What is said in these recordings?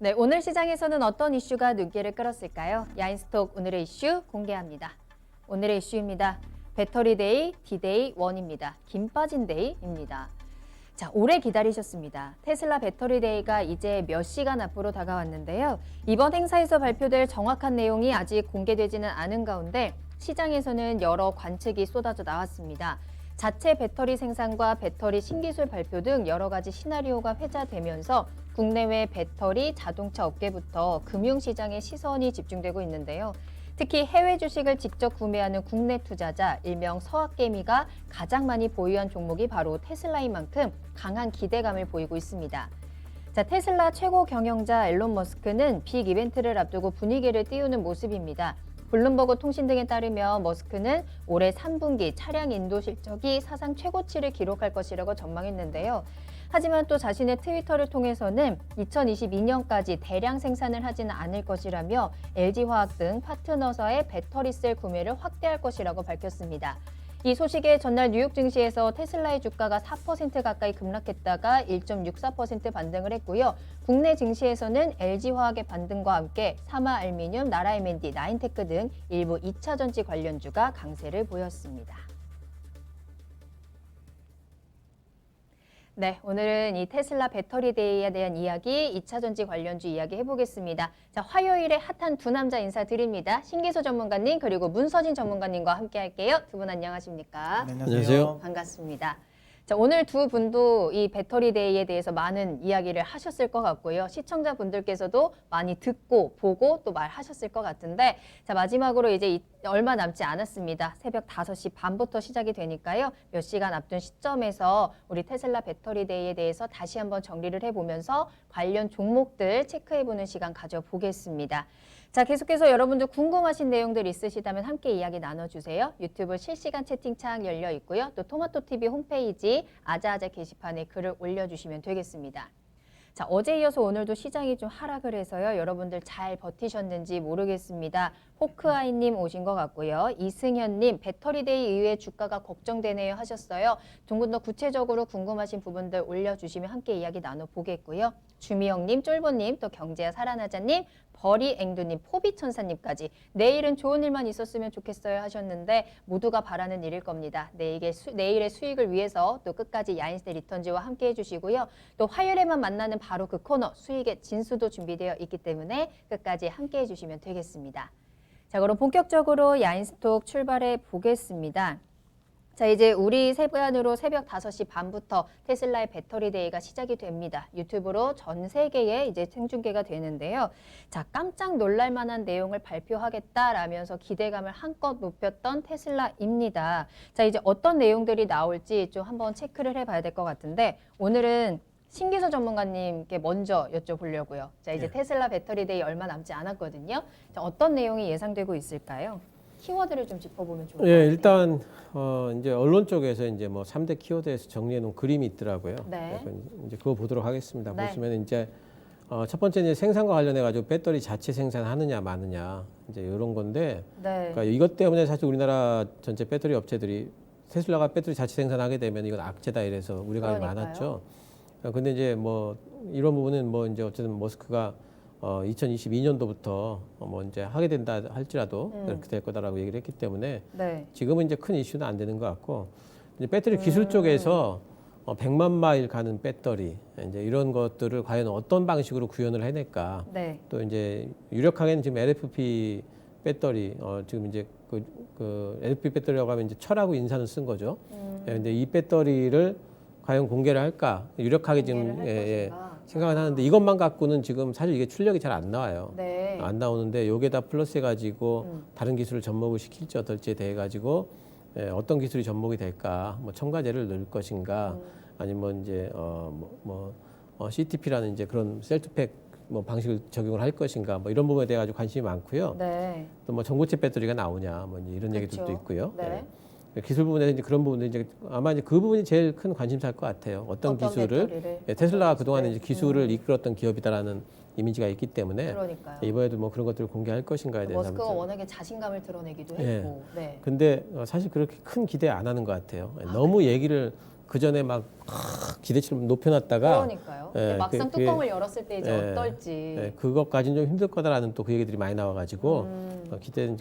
네, 오늘 시장에서는 어떤 이슈가 눈길을 끌었을까요? 야인스톡 오늘의 이슈 공개합니다. 오늘의 이슈입니다. 배터리데이, 디데이 1입니다. 김 빠진 데이입니다. 자, 오래 기다리셨습니다. 테슬라 배터리데이가 이제 몇 시간 앞으로 다가왔는데요. 이번 행사에서 발표될 정확한 내용이 아직 공개되지는 않은 가운데 시장에서는 여러 관측이 쏟아져 나왔습니다. 자체 배터리 생산과 배터리 신기술 발표 등 여러 가지 시나리오가 회자되면서 국내외 배터리 자동차 업계부터 금융시장에 시선이 집중되고 있는데요. 특히 해외 주식을 직접 구매하는 국내 투자자, 일명 서학개미가 가장 많이 보유한 종목이 바로 테슬라인 만큼 강한 기대감을 보이고 있습니다. 자, 테슬라 최고 경영자 앨런 머스크는 빅 이벤트를 앞두고 분위기를 띄우는 모습입니다. 블룸버그 통신 등에 따르면 머스크는 올해 3분기 차량 인도 실적이 사상 최고치를 기록할 것이라고 전망했는데요. 하지만 또 자신의 트위터를 통해서는 2022년까지 대량 생산을 하지는 않을 것이라며 LG화학 등 파트너사의 배터리셀 구매를 확대할 것이라고 밝혔습니다. 이 소식에 전날 뉴욕 증시에서 테슬라의 주가가 4% 가까이 급락했다가 1.64% 반등을 했고요. 국내 증시에서는 LG화학의 반등과 함께 사마알미늄, 나라 M&D, 나인테크 등 일부 2차 전지 관련주가 강세를 보였습니다. 네, 오늘은 이 테슬라 배터리데이에 대한 이야기, 2차 전지 관련주 이야기 해보겠습니다. 자, 화요일에 핫한 두 남자 인사드립니다. 신기수 전문가님 그리고 문서진 전문가님과 함께 할게요. 두 분 안녕하십니까? 네, 안녕하세요. 반갑습니다. 자, 오늘 두 분도 이 배터리데이에 대해서 많은 이야기를 하셨을 것 같고요. 시청자분들께서도 많이 듣고 보고 또 말하셨을 것 같은데, 자, 마지막으로 이제 얼마 남지 않았습니다. 새벽 5시 반부터 시작이 되니까요. 몇 시간 앞둔 시점에서 우리 테슬라 배터리데이에 대해서 다시 한번 정리를 해보면서 관련 종목들 체크해보는 시간 가져보겠습니다. 자, 계속해서 여러분들 궁금하신 내용들 있으시다면 함께 이야기 나눠주세요. 유튜브 실시간 채팅창 열려 있고요. 또 토마토TV 홈페이지 아자아자 게시판에 글을 올려주시면 되겠습니다. 자, 어제 이어서 오늘도 시장이 좀 하락을 해서요. 여러분들 잘 버티셨는지 모르겠습니다. 호크아이님 오신 것 같고요. 이승현님, 배터리데이 이후에 주가가 걱정되네요 하셨어요. 두 분 더 구체적으로 궁금하신 부분들 올려주시면 함께 이야기 나눠보겠고요. 주미영님, 쫄보님, 또 경제야 살아나자님, 버리앵두님, 포비천사님까지 내일은 좋은 일만 있었으면 좋겠어요 하셨는데 모두가 바라는 일일 겁니다. 내일의 수익을 위해서 또 끝까지 야인스테 리턴즈와 함께 해주시고요. 또 화요일에만 만나는 바로 그 코너 수익의 진수도 준비되어 있기 때문에 끝까지 함께 해주시면 되겠습니다. 자, 그럼 본격적으로 야인스톡 출발해 보겠습니다. 자, 이제 우리 시간으로 새벽 5시 반부터 테슬라의 배터리데이가 시작이 됩니다. 유튜브로 전 세계에 이제 생중계가 되는데요. 자, 깜짝 놀랄 만한 내용을 발표하겠다라면서 기대감을 한껏 높였던 테슬라입니다. 자, 이제 어떤 내용들이 나올지 좀 한번 체크를 해봐야 될 것 같은데 오늘은 신기수 전문가님께 먼저 여쭤보려고요. 자, 이제 테슬라 배터리데이 얼마 남지 않았거든요. 자, 어떤 내용이 예상되고 있을까요? 키워드를 좀 짚어보면 좋을 것 같아요. 일단 이제 언론 쪽에서 이제 뭐 3대 키워드에서 정리해 놓은 그림이 있더라고요. 네. 그래서 이제 그거 보도록 하겠습니다. 네. 보시면 이제 첫 번째 이제 생산과 관련해 가지고 배터리 자체 생산하느냐 마느냐 이제 이런 건데, 네. 그러니까 이것 때문에 사실 우리나라 전체 배터리 업체들이 테슬라가 배터리 자체 생산하게 되면 이건 악재다 이래서 우려가 그러니까요. 많았죠. 근데 이제 뭐 이런 부분은 뭐 이제 어쨌든 머스크가 2022년도부터 뭐 이제 하게 된다 할지라도 그렇게 될 거다라고 얘기를 했기 때문에 네. 지금은 이제 큰 이슈는 안 되는 것 같고, 이제 배터리 기술 쪽에서 100만 마일 가는 배터리 이제 이런 것들을 과연 어떤 방식으로 구현을 해낼까. 네. 또 이제 유력하게는 지금 LFP 배터리 지금 이제 그 LFP 배터리라고 하면 이제 철하고 인산을 쓴 거죠. 근데 이 배터리를 과연 공개를 할까 유력하게 지금 생각은 하는데, 이것만 갖고는 지금 사실 이게 출력이 잘 안 나와요. 네. 안 나오는데 여기에다 플러스 해가지고 다른 기술을 접목을 시킬지 어떨지에 대해 가지고 어떤 기술이 접목이 될까, 뭐 첨가제를 넣을 것인가, 아니면 이제 CTP라는 이제 그런 셀투팩 뭐 방식을 적용을 할 것인가, 뭐 이런 부분에 대해 가지고 관심이 많고요. 네. 또 뭐 전고체 배터리가 나오냐, 뭐 이제 이런 얘기들도 그렇죠. 있고요. 네. 기술 부분에서 이제 그런 부분들 이제 아마 이제 그 부분이 제일 큰 관심사일 것 같아요. 어떤 기술을 배터리를, 테슬라가 어떤 그동안 기술을. 이제 기술을 이끌었던 기업이다라는 이미지가 있기 때문에 그러니까요. 이번에도 뭐 그런 것들을 공개할 것인가에 대해서 머스크가 한번 워낙에 자신감을 드러내기도 예. 했고. 네. 근데 사실 그렇게 큰 기대 안 하는 것 같아요. 너무 얘기를 그 전에 막 기대치를 높여놨다가 그러니까요. 예, 막상 그게- 뚜껑을 열었을 때 이제 예, 어떨지. 예, 그것까지는 좀 힘들 거다라는 또 그 얘기들이 많이 나와가지고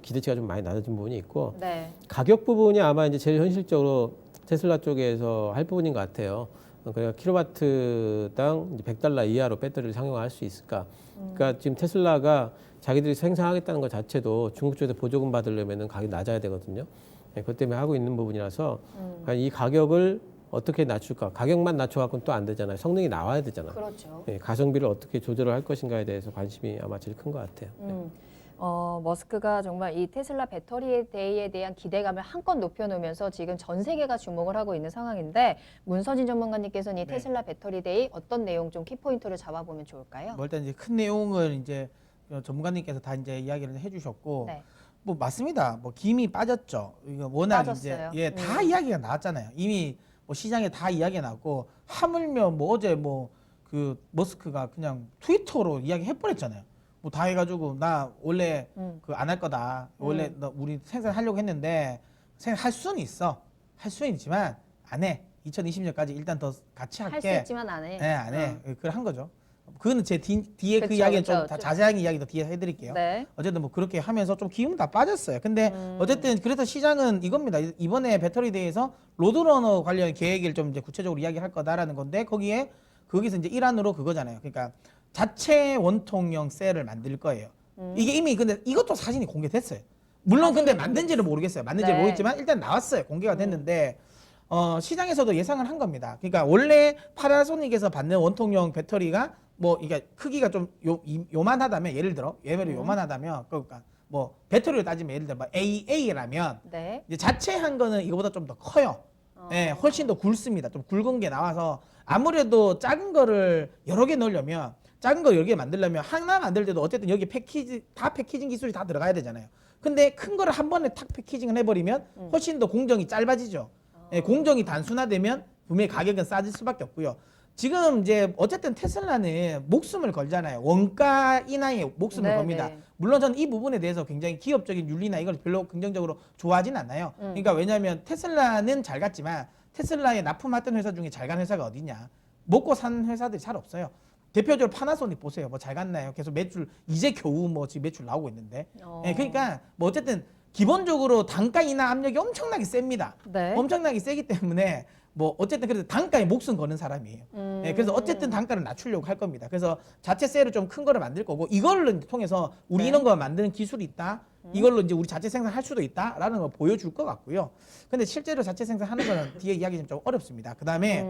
기대치가 좀 많이 낮아진 부분이 있고 네. 가격 부분이 아마 이제 제일 현실적으로 테슬라 쪽에서 할 부분인 것 같아요. 그러니까 킬로와트당 이제 $100 이하로 배터리를 상용할 수 있을까? 그러니까 지금 테슬라가 자기들이 생산하겠다는 것 자체도 중국 쪽에서 보조금 받으려면 가격이 낮아야 되거든요. 예, 그것 때문에 하고 있는 부분이라서 이 가격을 어떻게 낮출까? 가격만 낮춰갖고는 또 안 되잖아요. 성능이 나와야 되잖아요. 그렇죠. 예, 가성비를 어떻게 조절을 할 것인가에 대해서 관심이 아마 제일 큰 것 같아요. 머스크가 정말 이 테슬라 배터리 데이에 대한 기대감을 한껏 높여놓으면서 지금 전 세계가 주목을 하고 있는 상황인데 문서진 전문가님께서는 이 네. 테슬라 배터리 데이 어떤 내용 좀 키포인트를 잡아보면 좋을까요? 뭐 일단 이제 큰 내용을 이제 전문가님께서 다 이제 이야기를 해주셨고, 네. 뭐 맞습니다. 뭐 김이 빠졌죠. 이거 워낙 빠졌어요. 이제 다 이야기가 나왔잖아요. 이미 뭐 시장에 다 이야기가 나왔고, 하물며 뭐 어제 뭐 그 머스크가 그냥 트위터로 이야기 해버렸잖아요. 뭐 다 해가지고 나 원래 그 안 할 거다. 원래 나 우리 생산하려고 했는데 생할 수는 있어. 할 수는 있지만 안 해. 2020년까지 일단 더 같이 할 할게. 수 있지만 안 해. 네, 안 해. 그걸 한 거죠. 그거는 제 뒤에 그 그쵸, 이야기는 그쵸. 좀 다 자세하게 이야기 더 뒤에 해드릴게요. 네. 어쨌든 뭐 그렇게 하면서 좀 기운 다 빠졌어요. 근데 어쨌든 그래서 시장은 이겁니다. 이번에 배터리 대회에서 로드러너 관련 계획을 좀 이제 구체적으로 이야기할 거다라는 건데 거기서 이제 일환으로 그거잖아요. 그러니까 자체 원통형 셀을 만들 거예요. 이게 이미 근데 이것도 사진이 공개됐어요. 물론 근데 만든지는 모르겠어요. 만든지는 네. 모르겠지만 일단 나왔어요. 공개가 됐는데 시장에서도 예상을 한 겁니다. 그러니까 원래 파나소닉에서 받는 원통형 배터리가 뭐 이게 크기가 좀 요만하다면 예를 들어 요만하다면 그러니까 뭐 배터리를 따지면 예를 들어 뭐 AA라면 네. 이제 자체한 거는 이거보다 좀 더 커요. 예, 훨씬 더 굵습니다. 좀 굵은 게 나와서 아무래도 작은 거를 여러 개 넣으려면 작은 거 여러 개 만들려면 하나 만들 때도 어쨌든 여기 패키징 기술이 다 들어가야 되잖아요. 근데 큰 거를 한 번에 탁 패키징을 해버리면 훨씬 더 공정이 짧아지죠. 예, 공정이 단순화되면 분명히 가격은 싸질 수밖에 없고요. 지금 이제 어쨌든 테슬라는 목숨을 걸잖아요. 원가 인하에 목숨을 네, 겁니다. 네. 물론 저는 이 부분에 대해서 굉장히 기업적인 윤리나 이걸 별로 긍정적으로 좋아하진 않아요. 그러니까 왜냐하면 테슬라는 잘 갔지만 테슬라에 납품했던 회사 중에 잘 간 회사가 어디냐? 먹고 사는 회사들이 잘 없어요. 대표적으로 파나소닉 보세요. 뭐 잘 갔나요? 계속 매출 이제 겨우 뭐 지금 매출 나오고 있는데. 예, 그러니까 뭐 어쨌든 기본적으로 단가 인하 압력이 엄청나게 셉니다. 네. 엄청나게 세기 때문에 뭐 어쨌든 그래서 단가에 목숨 거는 사람이에요. 예, 그래서 어쨌든 단가를 낮추려고 할 겁니다. 그래서 자체 셀을 좀 큰 거를 만들 거고 이걸로 이제 통해서 우리 네. 이런 거 만드는 기술이 있다. 이걸로 이제 우리 자체 생산할 수도 있다라는 걸 보여줄 것 같고요. 근데 실제로 자체 생산하는 거는 뒤에 이야기 좀 어렵습니다. 그다음에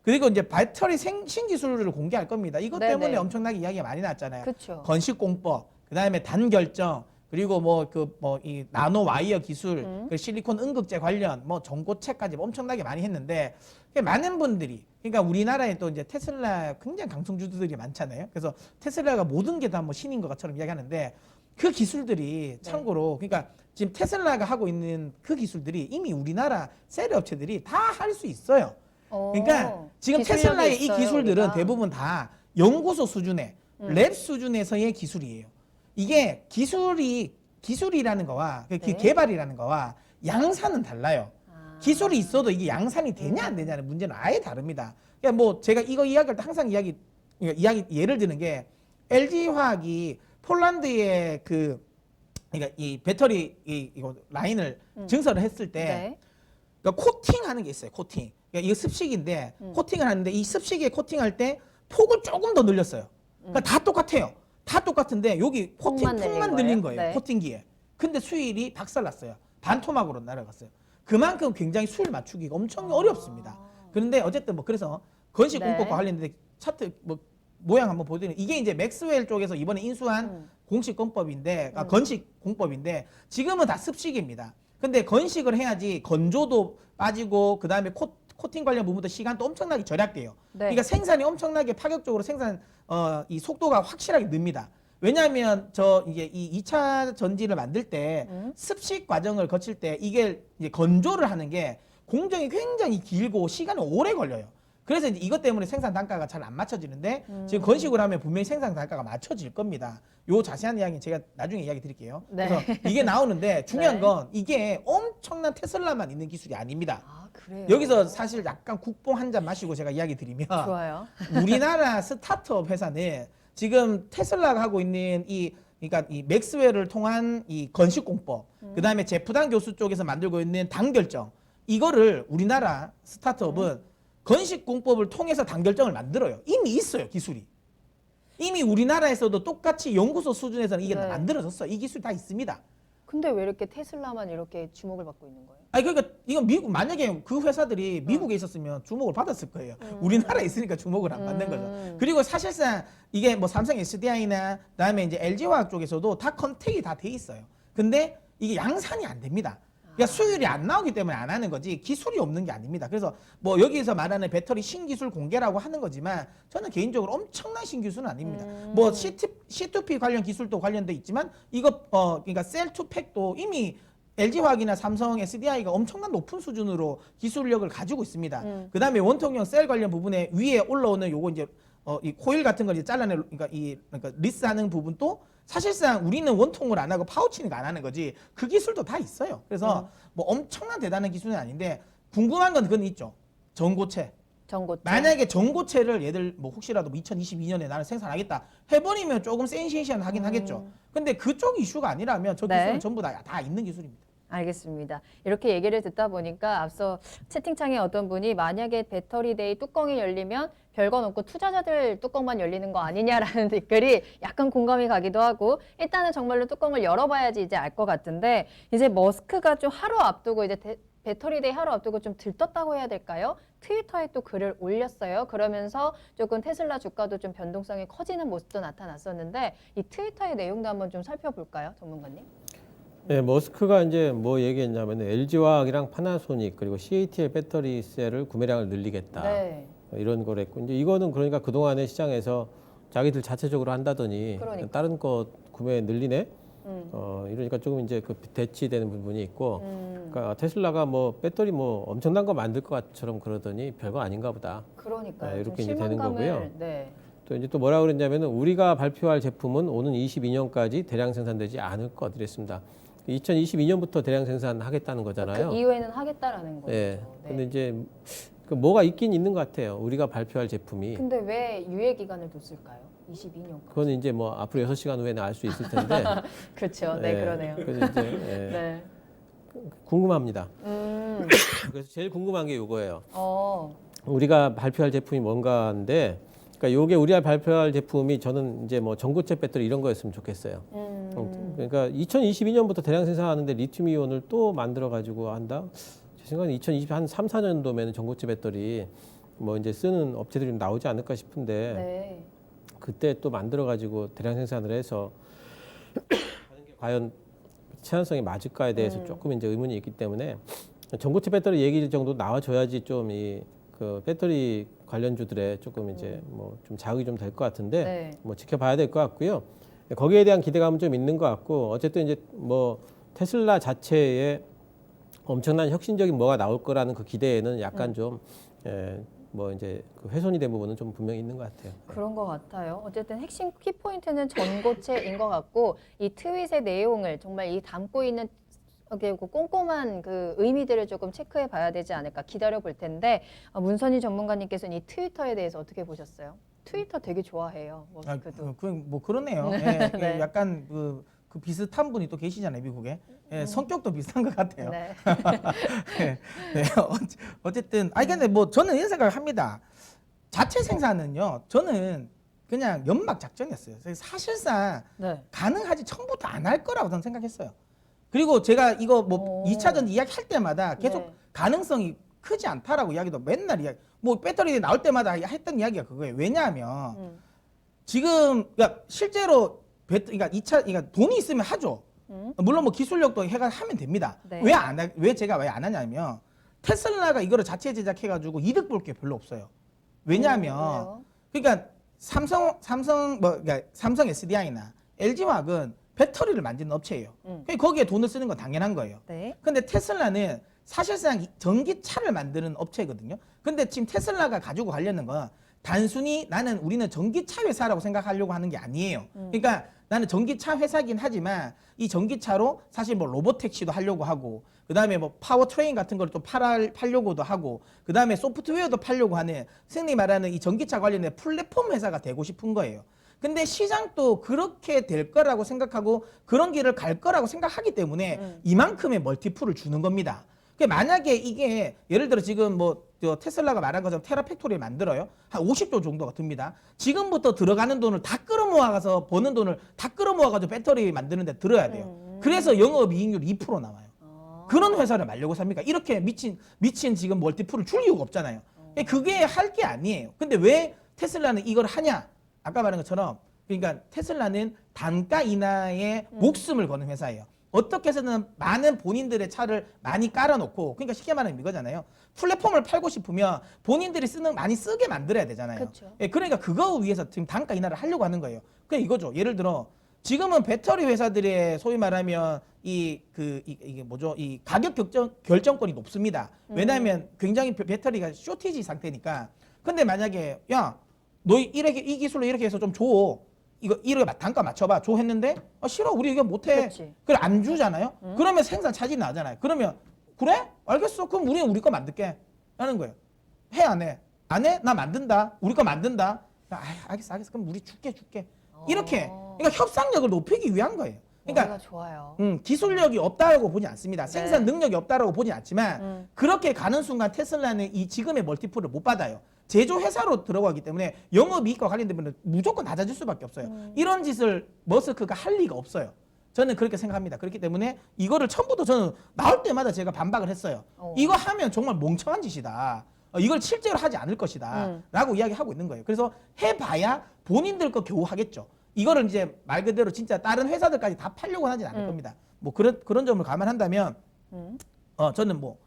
그리고 이제 배터리 신기술을 공개할 겁니다. 이것 네네. 때문에 엄청나게 이야기가 많이 나왔잖아요. 그쵸. 건식공법, 그다음에 단결정, 그리고 뭐 이 나노 와이어 기술, 그 실리콘 응급제 관련 뭐 정보책까지 엄청나게 많이 했는데 많은 분들이 그러니까 우리나라에 또 이제 테슬라 굉장히 강성주들이 많잖아요. 그래서 테슬라가 모든 게 다 뭐 신인 것처럼 이야기하는데 그 기술들이 참고로 그러니까 지금 테슬라가 하고 있는 그 기술들이 이미 우리나라 셀 업체들이 다 할 수 있어요. 그러니까 지금 기술력이 테슬라의 이 있어요, 기술들은 우리가. 대부분 다 연구소 수준의 랩 수준에서의 기술이에요. 이게 기술이라는 거와 그 네. 개발이라는 거와 양산은 달라요. 기술이 있어도 이게 양산이 되냐 안 되냐는 문제는 아예 다릅니다. 그러니까 뭐 제가 이거 이야기할 때 항상 예를 드는 게 LG 화학이 폴란드에 그러니까 이 배터리 이거 라인을 증설을 했을 때 네. 그러니까 코팅하는 게 있어요. 코팅. 그러니까 이거 습식인데 코팅을 하는데 이 습식에 코팅할 때 폭을 조금 더 늘렸어요. 그러니까 다 똑같아요. 다 똑같은데 여기 폭만 폭만 늘린 늘린 거예요? 거예요. 네. 코팅기에. 근데 수율이 박살났어요. 반토막으로 날아갔어요. 그만큼 굉장히 수율 맞추기가 엄청 어렵습니다. 그런데 어쨌든 뭐 그래서 건식 네. 공법과 관련된 차트 뭐 모양 한번 보더니 이게 이제 맥스웰 쪽에서 이번에 인수한 공식 공법인데 건식 공법인데 지금은 다 습식입니다. 근데 건식을 해야지 건조도 빠지고 그다음에 코팅 관련 부분도 시간도 엄청나게 절약돼요. 네. 그러니까 생산이 엄청나게 파격적으로 이 속도가 확실하게 늡니다. 왜냐하면 이게 이 2차 전지를 만들 때 습식 과정을 거칠 때 이게 이제 건조를 하는 게 공정이 굉장히 길고 시간이 오래 걸려요. 그래서 이제 이것 때문에 생산 단가가 잘 안 맞춰지는데 지금 건식으로 하면 분명히 생산 단가가 맞춰질 겁니다. 요 자세한 이야기는 제가 나중에 이야기 드릴게요. 네. 그래서 이게 나오는데 중요한 네. 건 이게 엄청난 테슬라만 있는 기술이 아닙니다. 아, 그래요. 여기서 사실 약간 국뽕 한 잔 마시고 제가 이야기 드리면 좋아요. 우리나라 스타트업 회사는 지금 테슬라가 하고 있는 그러니까 이 맥스웰을 통한 이 건식 공법, 그다음에 제프단 교수 쪽에서 만들고 있는 단결정, 이거를 우리나라 스타트업은 건식 공법을 통해서 단결정을 만들어요. 이미 있어요, 기술이. 이미 우리나라에서도 똑같이 연구소 수준에서는 이게 네. 만들어졌어. 이 기술 다 있습니다. 근데 왜 이렇게 테슬라만 이렇게 주목을 받고 있는 거예요? 아니 그러니까 이건 미국 만약에 그 회사들이 미국에 있었으면 주목을 받았을 거예요. 우리나라에 있으니까 주목을 안 받는 거죠. 그리고 사실상 이게 뭐 삼성 SDI나 그다음에 이제 LG화학 쪽에서도 다 컨택이 다 돼 있어요. 근데 이게 양산이 안 됩니다. 그러니까 수율이 안 나오기 때문에 안 하는 거지 기술이 없는 게 아닙니다. 그래서 뭐 여기서 말하는 배터리 신기술 공개라고 하는 거지만 저는 개인적으로 엄청난 신기술은 아닙니다. 뭐 C2P 관련 기술도 관련돼 있지만 이거 그러니까 셀2팩도 이미 LG화학이나 삼성 SDI가 엄청난 높은 수준으로 기술력을 가지고 있습니다. 그다음에 원통형 셀 관련 부분에 위에 올라오는 요거 이제 이 코일 같은 걸 이제 잘라내 그러니까 리스하는 부분도 사실상 우리는 원통을 안 하고 파우치니까 안 하는 거지 그 기술도 다 있어요. 그래서 뭐 엄청난 대단한 기술은 아닌데 궁금한 건 그건 있죠. 전고체. 전고체. 만약에 전고체를 얘들 뭐 혹시라도 2022년에 나는 생산하겠다 해버리면 조금 센세이션하긴 하겠죠. 근데 그쪽 이슈가 아니라면 저 네. 기술은 전부 다 있는 기술입니다. 알겠습니다. 이렇게 얘기를 듣다 보니까 앞서 채팅창에 어떤 분이 만약에 배터리데이 뚜껑이 열리면 별건 없고 투자자들 뚜껑만 열리는 거 아니냐라는 댓글이 약간 공감이 가기도 하고 일단은 정말로 뚜껑을 열어봐야지 이제 알 것 같은데 이제 머스크가 좀 하루 앞두고 이제 배터리데이 하루 앞두고 좀 들떴다고 해야 될까요? 트위터에 또 글을 올렸어요. 그러면서 조금 테슬라 주가도 좀 변동성이 커지는 모습도 나타났었는데 이 트위터의 내용도 한번 좀 살펴볼까요, 전문가님? 네, 머스크가 이제 뭐 얘기했냐면 LG화학이랑 파나소닉 그리고 CATL 배터리 셀을 구매량을 늘리겠다. 네. 이런 걸 했고 이제 이거는 그러니까 그동안에 시장에서 자기들 자체적으로 한다더니 그러니까. 다른 거 구매 늘리네. 이러니까 조금 이제 그 대치되는 부분이 있고 그러니까 테슬라가 뭐 배터리 뭐 엄청난 거 만들 것처럼 그러더니 별거 아닌가 보다. 그러니까요. 네, 좀 이렇게 이제 되는 실망감을, 거고요. 네. 또 이제 또 뭐라 그랬냐면은 우리가 발표할 제품은 오는 22년까지 대량 생산되지 않을 것 이랬습니다. 2022년부터 대량 생산하겠다는 거잖아요. 그 이후에는 하겠다라는 거죠. 네. 근데 이제 그 뭐가 있긴 있는 것 같아요. 우리가 발표할 제품이. 근데 왜 유예 기간을 뒀을까요? 22년까지. 그건 이제 뭐 앞으로 6시간 후에는 알 수 있을 텐데. 그렇죠. 네, 그러네요. 그래서 이제 네. 궁금합니다. 그래서 제일 궁금한 게 이거예요. 어. 우리가 발표할 제품이 뭔가인데, 그러니까 요게 우리가 발표할 제품이 저는 이제 뭐 전고체 배터리 이런 거였으면 좋겠어요. 그러니까 2022년부터 대량 생산하는데 리튬 이온을 또 만들어 가지고 한다. 제 생각엔 2023, 4년도면 전고체 배터리 뭐 이제 쓰는 업체들이 좀 나오지 않을까 싶은데 네. 그때 또 만들어 가지고 대량 생산을 해서 하는 게 과연 체감성이 맞을까에 대해서 조금 이제 의문이 있기 때문에 전고체 배터리 얘기 정도 나와줘야지 좀 이 그 배터리 관련주들의 조금 이제 뭐 좀 자극이 좀 될 것 같은데 네. 뭐 지켜봐야 될 것 같고요. 거기에 대한 기대감은 좀 있는 것 같고 어쨌든 이제 뭐 테슬라 자체에 엄청난 혁신적인 뭐가 나올 거라는 그 기대에는 약간 좀 뭐 이제 그 훼손이 된 부분은 좀 분명히 있는 것 같아요. 그런 것 같아요. 어쨌든 핵심 키포인트는 전고체인 것 같고 이 트윗의 내용을 정말 이 담고 있는 그 꼼꼼한 그 의미들을 조금 체크해 봐야 되지 않을까 기다려 볼 텐데 문선희 전문가님께서는 이 트위터에 대해서 어떻게 보셨어요? 트위터 되게 좋아해요. 머스크도. 뭐 그러네요. 네. 예, 네. 약간 그 비슷한 분이 또 계시잖아요, 미국에. 예, 성격도 비슷한 것 같아요. 네. 네. 네. 어쨌든 아니 근데 뭐 저는 이런 생각을 합니다. 자체 생산은요, 저는 그냥 연막 작전이었어요. 사실상 네. 가능하지 처음부터 안 할 거라고 저는 생각했어요. 그리고 제가 이거 뭐 오. 2차전 이야기 할 때마다 계속 네. 가능성이 크지 않다라고 이야기도 맨날 이야기. 뭐 배터리 나올 때마다 했던 이야기가 그거예요. 왜냐하면 지금 그러니까 실제로 그러니까 2차 그러니까 돈이 있으면 하죠. 물론 뭐 기술력도 해가 하면 됩니다. 네. 왜 제가 왜 안 하냐면 테슬라가 이거를 자체 제작해 가지고 이득 볼 게 별로 없어요. 왜냐하면 왜요? 그러니까 그러니까 삼성 SDI나 LG화학은 배터리를 만드는 업체예요. 그러니까 거기에 돈을 쓰는 건 당연한 거예요. 네. 근데 테슬라는 사실상 전기차를 만드는 업체거든요. 근데 지금 테슬라가 가지고 가려는 건 단순히 우리는 전기차 회사라고 생각하려고 하는 게 아니에요. 그러니까 나는 전기차 회사긴 하지만 이 전기차로 사실 뭐 로봇 택시도 하려고 하고, 그다음에 뭐 파워 트레인 같은 걸 또 팔려고도 하고, 그다음에 소프트웨어도 팔려고 하는, 흔히 말하는 이 전기차 관련된 플랫폼 회사가 되고 싶은 거예요. 근데 시장도 그렇게 될 거라고 생각하고 그런 길을 갈 거라고 생각하기 때문에 이만큼의 멀티플을 주는 겁니다. 만약에 이게 예를 들어 지금 뭐 테슬라가 말한 것처럼 테라팩토리를 만들어요. 한 50조 정도가 듭니다. 지금부터 들어가는 돈을 다 끌어모아가서 버는 돈을 다 끌어모아가지고 배터리 만드는 데 들어야 돼요. 그래서 영업이익률 2% 나와요. 그런 회사를 말려고 삽니까? 이렇게 미친 지금 멀티플을 줄 이유가 없잖아요. 그게 할 게 아니에요. 근데 왜 테슬라는 이걸 하냐? 아까 말한 것처럼 그러니까 테슬라는 단가 인하에 목숨을 거는 회사예요. 어떻게 해서는 많은 본인들의 차를 많이 깔아놓고, 그러니까 쉽게 말하면 이거잖아요. 플랫폼을 팔고 싶으면 본인들이 많이 쓰게 만들어야 되잖아요. 그쵸. 그러니까 그거 위해서 지금 단가 인하를 하려고 하는 거예요. 그게 이거죠. 예를 들어 지금은 배터리 회사들의 소위 말하면 이게 뭐죠? 이 가격 결정권이 높습니다. 왜냐하면 굉장히 배터리가 쇼티지 상태니까. 근데 만약에 야, 너 이 기술로 이렇게 해서 좀 줘. 이렇게 단가 맞춰봐. 줘 했는데 싫어. 우리 이거 못해. 그걸 안 주잖아요. 그러면 생산 차질이 나잖아요. 그러면 그래? 알겠어. 그럼 우리는 우리 거 만들게. 하는 거예요. 해 안 해? 안 해? 나 만든다. 우리 거 만든다. 알겠어. 그럼 우리 줄게. 이렇게. 그러니까 협상력을 높이기 위한 거예요. 그러니까 좋아요. 기술력이 없다고 보지 않습니다. 생산 능력이 없다고 보지 않지만 그렇게 가는 순간 테슬라는 이 지금의 멀티플을 못 받아요. 제조 회사로 들어가기 때문에 영업이익과 관련되면 무조건 낮아질 수밖에 없어요. 이런 짓을 머스크가 할 리가 없어요. 저는 그렇게 생각합니다. 그렇기 때문에 이거를 처음부터 저는 나올 때마다 제가 반박을 했어요. 이거 하면 정말 멍청한 짓이다. 이걸 실제로 하지 않을 것이다. 라고 이야기하고 있는 거예요. 그래서 해봐야 본인들 거 겨우 하겠죠. 이거를 이제 말 그대로 진짜 다른 회사들까지 다 팔려고 하진 않을 겁니다. 뭐 그런 점을 감안한다면 저는 뭐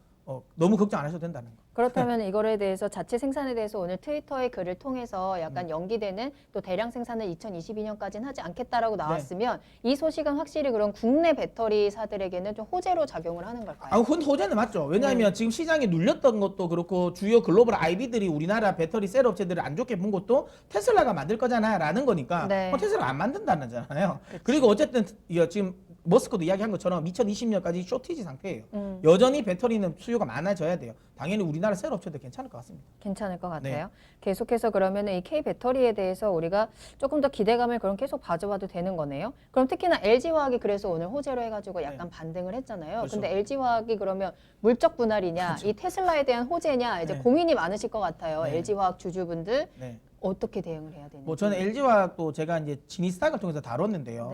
너무 걱정 안 하셔도 된다는 거. 그렇다면 이거에 대해서 자체 생산에 대해서 오늘 트위터의 글을 통해서 약간 연기되는 또 대량 생산을 2022년까지는 하지 않겠다라고 나왔으면 이 소식은 확실히 그런 국내 배터리사들에게는 좀 호재로 작용을 하는 걸까요? 호재는 맞죠. 왜냐하면 지금 시장에 눌렸던 것도 그렇고 주요 글로벌 IB들이 우리나라 배터리 셀 업체들을 안 좋게 본 것도 테슬라가 만들 거잖아 라는 거니까 테슬라가 안 만든다는 거잖아요. 그리고 어쨌든 지금 머스크도 이야기한 것처럼 2020년까지 쇼티지 상태예요. 여전히 배터리는 수요가 많아져야 돼요. 당연히 우리나라 셀 업체도 괜찮을 것 같습니다. 괜찮을 것 같아요. 계속해서 그러면 이 K 배터리에 대해서 우리가 조금 더 기대감을 그럼 계속 가져봐도 되는 거네요. 그럼 특히나 LG화학이 그래서 오늘 호재로 해가지고 약간 반등을 했잖아요. 그렇죠. 근데 LG화학이 그러면 물적 분할이냐, 이 테슬라에 대한 호재냐 이제 고민이 많으실 것 같아요. LG화학 주주분들 어떻게 대응을 해야 되는지. 뭐 저는 LG화학도 제가 이제 지니스탁을 통해서 다뤘는데요.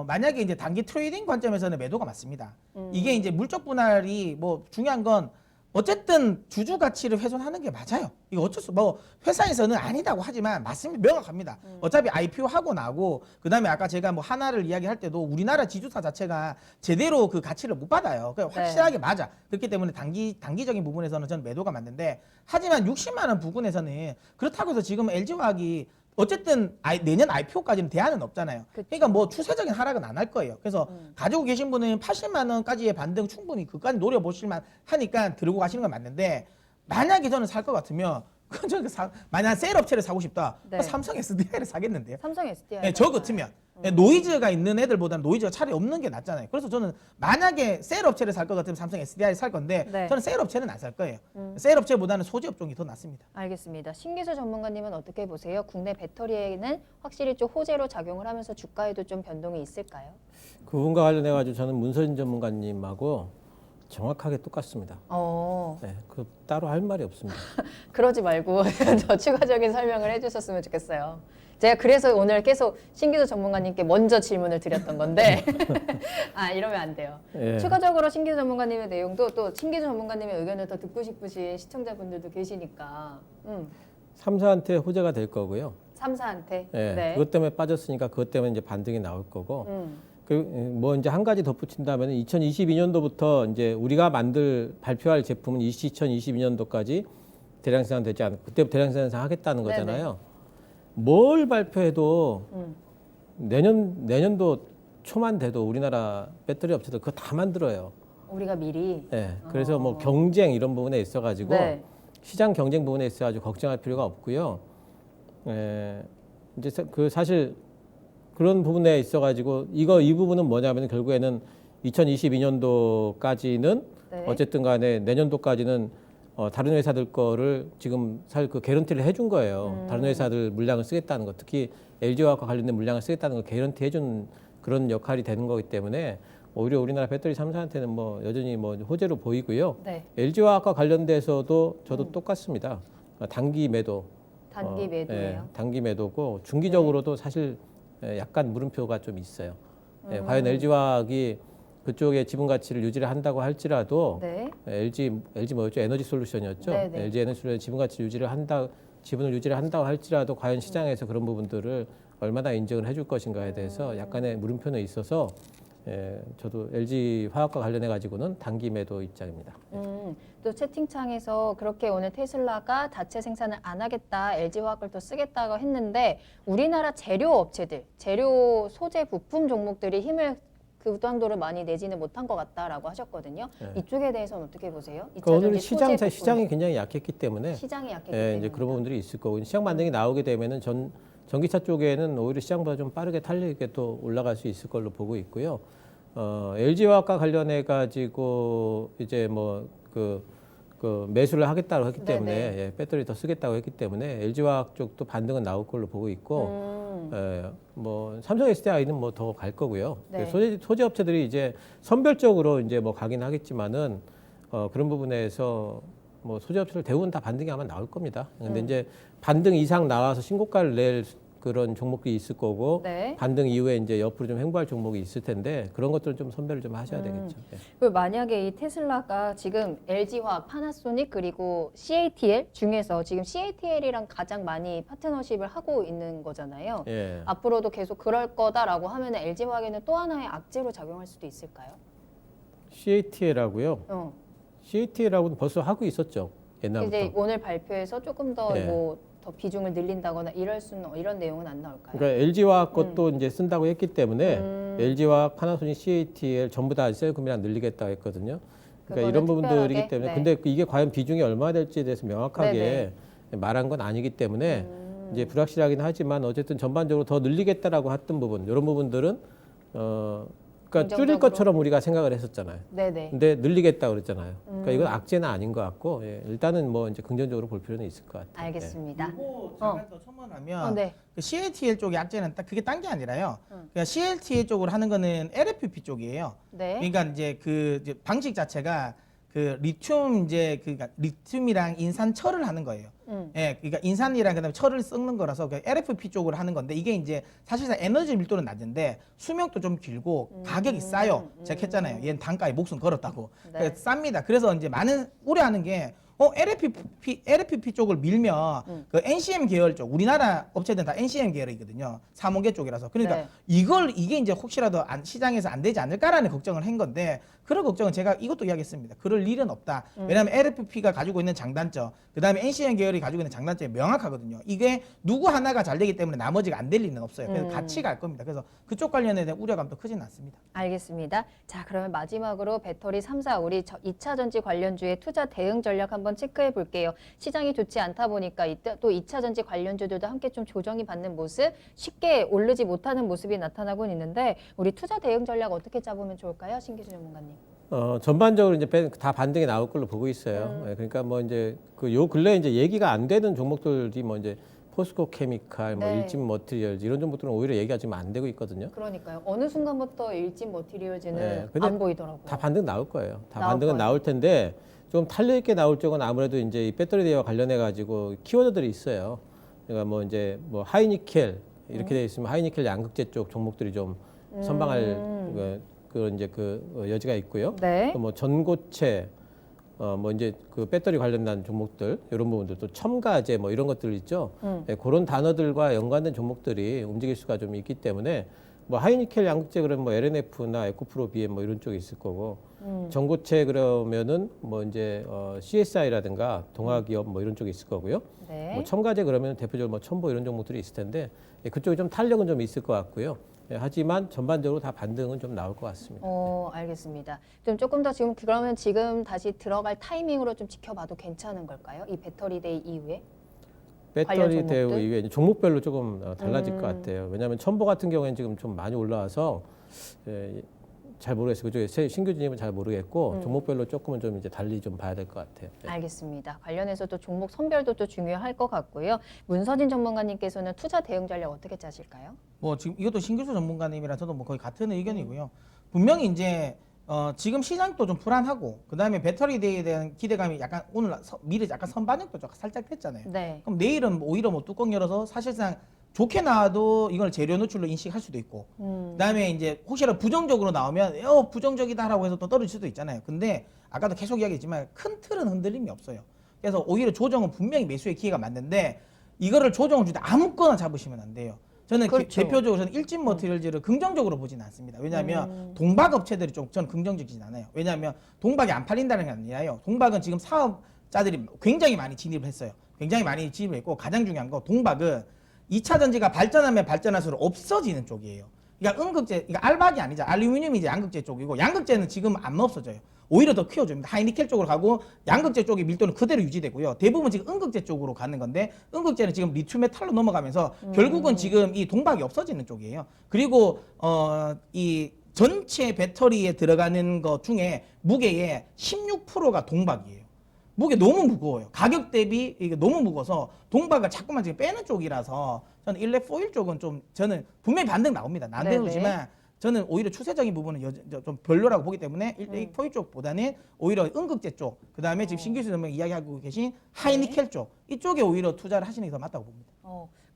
만약에 이제 단기 트레이딩 관점에서는 매도가 맞습니다. 이게 이제 물적 분할이 뭐 중요한 건 어쨌든 주주 가치를 훼손하는 게 맞아요. 이거 어쩔 수, 뭐 회사에서는 아니다고 하지만 맞습니다. 명확합니다. 어차피 IPO 하고 나고 그다음에 아까 제가 뭐 하나를 이야기할 때도 우리나라 지주사 자체가 제대로 그 가치를 못 받아요. 그러니까 확실하게 맞아. 그렇기 때문에 단기적인 부분에서는 저는 매도가 맞는데, 하지만 60만 원 부근에서는 그렇다고 해서 지금 LG화학이 어쨌든 내년 IPO까지는 대안은 없잖아요. 그러니까 뭐 추세적인 하락은 안 할 거예요. 그래서 가지고 계신 분은 80만 원까지의 반등 충분히 그까지 노려보실만 하니까 들고 가시는 건 맞는데, 만약에 저는 살 것 같으면 만약 셀 업체를 사고 싶다. 삼성 SDI를 사겠는데요. 삼성 SDI. 저 같으면 노이즈가 있는 애들보다는 노이즈가 차라리 없는 게 낫잖아요. 그래서 저는 만약에 셀 업체를 살 것 같으면 삼성 SDI를 살 건데 저는 셀 업체는 안 살 거예요. 셀 업체보다는 소재 업종이 더 낫습니다. 알겠습니다. 신기수 전문가님은 어떻게 보세요? 국내 배터리에는 확실히 좀 호재로 작용을 하면서 주가에도 좀 변동이 있을까요? 그 부분과 관련해 가지고 저는 문서진 전문가님하고 정확하게 똑같습니다. 네, 그 따로 할 말이 없습니다. 그러지 말고 더 추가적인 설명을 해주셨으면 좋겠어요. 제가 그래서 오늘 계속 신기수 전문가님께 먼저 질문을 드렸던 건데 이러면 안 돼요. 추가적으로 신기수 전문가님의 내용도 또 신기수 전문가님의 의견을 더 듣고 싶으신 시청자분들도 계시니까 3사한테 호재가 될 거고요. 3사한테? 그것 때문에 빠졌으니까 그것 때문에 이제 반등이 나올 거고 뭐 이제 한 가지 덧붙인다면 2022년도부터 이제 우리가 발표할 제품은 2022년도까지 대량 생산되지 않고 그때부터 대량 생산 하겠다는 거잖아요. 뭘 발표해도 내년도 초만 돼도 우리나라 배터리 업체들 그거 다 만들어요. 우리가 미리. 예. 그래서 뭐 경쟁 이런 부분에 있어가지고 네. 시장 경쟁 부분에 있어가지고 걱정할 필요가 없고요. 이제 사실 그런 부분에 있어가지고 이 부분은 뭐냐면 결국에는 2022년도까지는 네. 어쨌든 간에 내년도까지는 다른 회사들 거를 지금 그 개런티를 해준 거예요. 다른 회사들 물량을 쓰겠다는 거, 특히 LG화학과 관련된 물량을 쓰겠다는 걸 개런티 해준 그런 역할이 되는 거기 때문에 오히려 우리나라 배터리 3사한테는 뭐 여전히 뭐 호재로 보이고요. 네. LG화학과 관련돼서도 저도 똑같습니다. 단기 매도. 단기 매도예요. 예, 단기 매도고 중기적으로도 사실 약간 물음표가 좀 있어요. 과연 LG화학이 그쪽에 지분 가치를 유지를 한다고 할지라도 네. LG 뭐였죠? 에너지 솔루션이었죠. 네네. LG 에너지 솔루션 지분 가치 지분을 유지를 한다고 할지라도 과연 시장에서 그런 부분들을 얼마나 인정을 해줄 것인가에 대해서 약간의 물음표는 있어서 저도 LG 화학과 관련해 가지고는 단기 매도 입장입니다. 또 채팅창에서 그렇게 오늘 테슬라가 자체 생산을 안 하겠다, LG화학을 또 쓰겠다고 했는데 우리나라 재료 업체들, 재료 소재 부품 종목들이 힘을 그 정도로 많이 내지는 못한 것 같다라고 하셨거든요. 이쪽에 대해서는 어떻게 보세요? 그러니까 오늘 이차전지 소재 부품. 시장이 굉장히 약했기 때문에 시장이 약했기 이제 때문에 그런 부분들이 있을 거고 시장 반등이 나오게 되면은 전기차 쪽에는 오히려 시장보다 좀 빠르게 탄력있게 또 올라갈 수 있을 걸로 보고 있고요. LG화학과 관련해 가지고 이제 뭐 그 매수를 하겠다고 했기 때문에 예, 배터리 더 쓰겠다고 했기 때문에 LG화학 쪽도 반등은 나올 걸로 보고 있고 뭐 삼성 SDI는 뭐 더 갈 거고요. 네. 소재 업체들이 이제 선별적으로 이제 뭐 가긴 하겠지만은 그런 부분에서 뭐 소재 업체들 대부분 다 반등이 아마 나올 겁니다. 근데 이제 반등 이상 나와서 신고가를 낼 그런 종목이 있을 거고 네. 반등 이후에 이제 옆으로 좀 횡보할 종목이 있을 텐데 그런 것들은 좀 선별을 좀 하셔야 되겠죠. 예. 그리고 만약에 이 테슬라가 지금 LG화학, 파나소닉 그리고 CATL 중에서 지금 CATL이랑 가장 많이 파트너십을 하고 있는 거잖아요. 예. 앞으로도 계속 그럴 거다라고 하면 LG화학에는 또 하나의 악재로 작용할 수도 있을까요? CATL하고요. CATL하고는 벌써 하고 있었죠. 옛날부터. 이제 오늘 발표에서 조금 더 예. 더 비중을 늘린다거나 이런 내용은 안 나올까요? 그러니까 LG화학 것도 이제 쓴다고 했기 때문에 LG화학, 파나소닉, CATL 전부 다 셀콤이랑 늘리겠다고 했거든요. 그러니까 이런 그거는 부분들이기 특별하게? 때문에 네. 근데 이게 과연 비중이 얼마 될지에 대해서 명확하게 네네. 말한 건 아니기 때문에 이제 불확실하긴 하지만 어쨌든 전반적으로 더 늘리겠다라고 했던 부분 이런 부분들은 그러니까 줄일 긍정적으로? 것처럼 우리가 생각을 했었잖아요. 네네. 근데 늘리겠다 그랬잖아요. 그러니까 이건 악재는 아닌 것 같고 일단은 뭐 이제 긍정적으로 볼 필요는 있을 것 같아요. 알겠습니다. 그리고 잠깐 더 첨언하면 네. 그 CATL 쪽의 악재는 딱 그게 딴 게 아니라요. 그러니까 CATL 쪽으로 하는 거는 LFP 쪽이에요. 네. 그러니까 이제 이제 방식 자체가 그 리튬 그러니까 리튬이랑 인산철을 하는 거예요. 예, 그러니까 인산이랑 그다음에 철을 섞는 거라서 그 LFP 쪽으로 하는 건데 이게 이제 사실상 에너지 밀도는 낮은데 수명도 좀 길고 가격이 싸요. 제가 했잖아요. 얘는 단가에 목숨 걸었다고. 네. 그러니까 쌉니다. 그래서 이제 많은 우려하는 게 LFP 쪽을 밀면 그 NCM 계열 쪽 우리나라 업체들은 다 NCM 계열이거든요. 삼원계 쪽이라서 그러니까 네. 이게 이제 혹시라도 시장에서 안 되지 않을까라는 걱정을 한 건데 그런 걱정은 제가 이것도 이야기했습니다. 그럴 일은 없다. 왜냐하면 LFP가 가지고 있는 장단점, 그다음에 NCM 계열이 가지고 있는 장단점이 명확하거든요. 이게 누구 하나가 잘 되기 때문에 나머지가 안 될 리는 없어요. 그래서 같이 갈 겁니다. 그래서 그쪽 관련에 대한 우려감도 크진 않습니다. 알겠습니다. 자, 그러면 마지막으로 배터리 3사 우리 2차 전지 관련주의 투자 대응 전략 한번 체크해 볼게요. 시장이 좋지 않다 보니까 이때 또 2차 전지 관련주들도 함께 좀 조정이 받는 모습, 쉽게 오르지 못하는 모습이 나타나고 있는데 우리 투자 대응 전략 어떻게 짜보면 좋을까요? 신기수 전문가님. 전반적으로 이제 다 반등이 나올 걸로 보고 있어요. 예, 그러니까 뭐 이제 요 근래 이제 얘기가 안 되는 종목들이 뭐 이제 포스코 케미칼, 뭐 네. 일진 머티리얼 이런 종목들은 오히려 얘기가 지금 안 되고 있거든요. 그러니까요. 어느 순간부터 일진 머티리얼즈는 네, 근데 안 보이더라고요. 다 반등 나올 거예요. 다 나올 반등은 거예요. 나올 텐데 좀 탄력 있게 나올 쪽은 아무래도 이제 이 배터리 대와 관련해 가지고 키워드들이 있어요. 그러니까 뭐 이제 뭐 하이니켈 이렇게 돼 있으면 하이니켈 양극재 쪽 종목들이 좀 선방할 그런 이제 여지가 있고요. 네. 또 뭐 전고체 뭐 이제 그 배터리 관련된 종목들 이런 부분들 또 첨가제 뭐 이런 것들 있죠. 예, 그런 단어들과 연관된 종목들이 움직일 수가 좀 있기 때문에 뭐 하이니켈 양극재 그러면 뭐 LNF나 에코프로 BM 뭐 이런 쪽이 있을 거고 전고체 그러면은 뭐 이제 CSI라든가 동아기업 뭐 이런 쪽이 있을 거고요. 네. 뭐 첨가제 그러면 대표적으로 뭐 첨보 이런 종목들이 있을 텐데 예, 그쪽에 좀 탄력은 좀 있을 것 같고요. 예, 하지만 전반적으로 다 반등은 좀 나올 것 같습니다. 알겠습니다. 좀 조금 더 지금 그러면 지금 다시 들어갈 타이밍으로 좀 지켜봐도 괜찮은 걸까요? 이 배터리데이 이후에? 관련 배터리 대우 종목들? 이후에 이제 종목별로 조금 달라질 것 같아요. 왜냐하면 첨보 같은 경우에는 지금 좀 많이 올라와서 예, 잘 모르겠어요. 그쪽에 신규 진입은 잘 모르겠고 종목별로 조금은 좀 이제 달리 좀 봐야 될 것 같아요. 예. 알겠습니다. 관련해서 또 종목 선별도 또 중요할 것 같고요. 문서진 전문가님께서는 투자 대응 전략 어떻게 짜실까요? 뭐 지금 이것도 신규수 전문가님이랑 저도 뭐 거의 같은 의견이고요. 분명히 이제 지금 시장도 좀 불안하고 그다음에 배터리에 대한 기대감이 약간 오늘 미리 약간 선반영도 좀 살짝 됐잖아요. 네. 그럼 내일은 오히려 뭐 뚜껑 열어서 사실상 좋게 나와도 이걸 재료 노출로 인식할 수도 있고 그다음에 이제 혹시라도 부정적으로 나오면 부정적이다라고 해서 또 떨어질 수도 있잖아요. 근데 아까도 계속 이야기했지만 큰 틀은 흔들림이 없어요. 그래서 오히려 조정은 분명히 매수의 기회가 맞는데 이거를 조정을 줄 때 아무거나 잡으시면 안 돼요. 저는 그렇죠. 대표적으로 저는 일진 머티리얼즈를 긍정적으로 보지는 않습니다. 왜냐하면 동박 업체들이 좀 저는 긍정적이진 않아요. 왜냐하면 동박이 안 팔린다는 게 아니라요. 동박은 지금 사업자들이 굉장히 많이 진입을 했어요. 굉장히 많이 진입을 했고 가장 중요한 거 동박은 2차 전지가 발전하면 발전할수록 없어지는 쪽이에요. 그러니까 음극재, 그러니까 알박이 아니죠. 알루미늄이 이제 양극재 쪽이고 양극재는 지금 안 없어져요. 오히려 더 키워줍니다. 하이니켈 쪽으로 가고 양극재 쪽의 밀도는 그대로 유지되고요. 대부분 지금 음극재 쪽으로 가는 건데 음극재는 지금 리튬 메탈로 넘어가면서 결국은 지금 이 동박이 없어지는 쪽이에요. 그리고 이 전체 배터리에 들어가는 것 중에 무게의 16%가 동박이에요. 무게 너무 무거워요. 가격 대비 이게 너무 무거워서 동박을 자꾸만 지금 빼는 쪽이라서 저는 일렉 포일 쪽은 좀 저는 분명히 반등 나옵니다. 난데도지만 저는 오히려 추세적인 부분은 좀 별로라고 보기 때문에 일렉 포일 쪽보다는 오히려 음극재 쪽, 그 다음에 지금 신규 선생님 이야기하고 계신 하이니켈 쪽 이쪽에 오히려 투자를 하시는 게 더 맞다고 봅니다.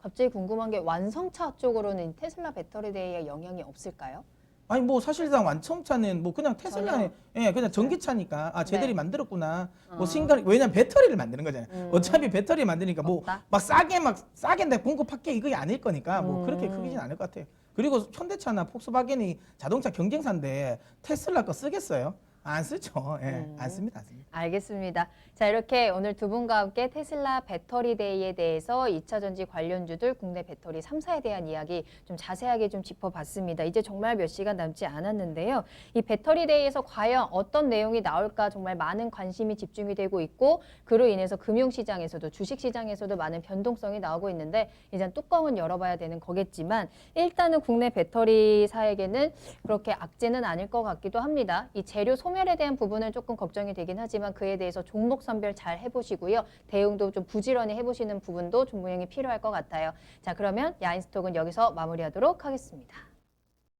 갑자기 궁금한 게 완성차 쪽으로는 테슬라 배터리데이에 영향이 없을까요? 아니 뭐 사실상 완성차는 뭐 그냥 테슬라의 그냥 전기차니까 쟤들이 네. 만들었구나 뭐 신간 왜냐면 배터리를 만드는 거잖아요. 어차피 배터리 만드니까 뭐 없다? 막 싸게 공급할게 이거 아닐 거니까 뭐 그렇게 크기진 않을 것 같아요. 그리고 현대차나 폭스바겐이 자동차 경쟁사인데 테슬라 거 쓰겠어요? 안 쓰죠. 안 씁니다. 알겠습니다. 자, 이렇게 오늘 두 분과 함께 테슬라 배터리데이에 대해서 2차 전지 관련주들 국내 배터리 3사에 대한 이야기 좀 자세하게 좀 짚어봤습니다. 이제 정말 몇 시간 남지 않았는데요. 이 배터리데이에서 과연 어떤 내용이 나올까 정말 많은 관심이 집중이 되고 있고 그로 인해서 금융시장에서도 주식시장에서도 많은 변동성이 나오고 있는데 이제 뚜껑은 열어봐야 되는 거겠지만 일단은 국내 배터리사에게는 그렇게 악재는 아닐 것 같기도 합니다. 이 재료 소멸에 대한 부분은 조금 걱정이 되긴 하지만 그에 대해서 종목 선별 잘 해보시고요. 대응도 좀 부지런히 해보시는 부분도 종목형이 필요할 것 같아요. 자, 그러면 야인스톡은 여기서 마무리하도록 하겠습니다.